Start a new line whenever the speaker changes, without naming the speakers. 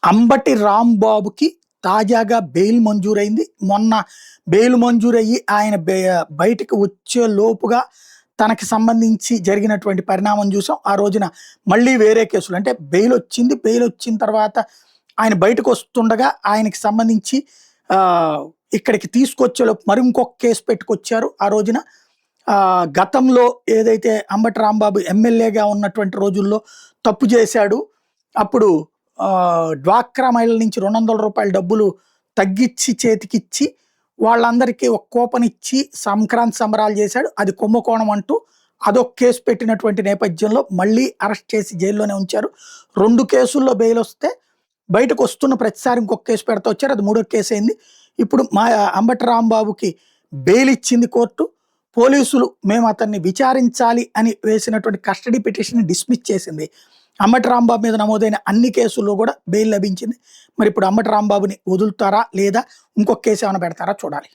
అంబటి రాంబాబుకి తాజాగా బెయిల్ మంజూరైంది. మొన్న బెయిల్ మంజూరయ్యి ఆయన బయటికి వచ్చే లోపుగా తనకి సంబంధించి జరిగినటువంటి పరిణామం చూసాం. ఆ రోజున మళ్ళీ వేరే కేసులు అంటే బెయిల్ వచ్చింది. బెయిల్ వచ్చిన తర్వాత ఆయన బయటకు వస్తుండగా ఆయనకి సంబంధించి ఇక్కడికి తీసుకొచ్చేలోపు మరి ఇంకొక కేసు పెట్టుకొచ్చారు. ఆ రోజున గతంలో ఏదైతే అంబటి రాంబాబు ఎమ్మెల్యేగా ఉన్నటువంటి రోజుల్లో తప్పు చేశాడు, అప్పుడు డ్వాక్రా మహిళల నుంచి ₹200 డబ్బులు తగ్గించి చేతికిచ్చి వాళ్ళందరికీ ఒక కూపన్ ఇచ్చి సంక్రాంతి సంబరాలు చేశాడు. అది కుంభకోణం అంటూ అదొక కేసు పెట్టినటువంటి నేపథ్యంలో మళ్ళీ అరెస్ట్ చేసి జైల్లోనే ఉంచారు. 2 కేసుల్లో బెయిల్ వస్తే బయటకు వస్తున్న ప్రతిసారి ఇంకొక కేసు పెడతా వచ్చారు. అది 3వ కేసు అయింది. ఇప్పుడు అంబటి రాంబాబుకి బెయిల్ ఇచ్చింది కోర్టు. పోలీసులు మేము అతన్ని విచారించాలి అని వేసినటువంటి కస్టడీ పిటిషన్ డిస్మిస్ చేసింది. అంబటి రాంబాబు మీద నమోదైన అన్ని కేసుల్లో కూడా బెయిల్ లభించింది. మరి ఇప్పుడు అంబటి రాంబాబుని వదులుతారా లేదా ఇంకొక కేసు ఏమైనా పెడతారా చూడాలి.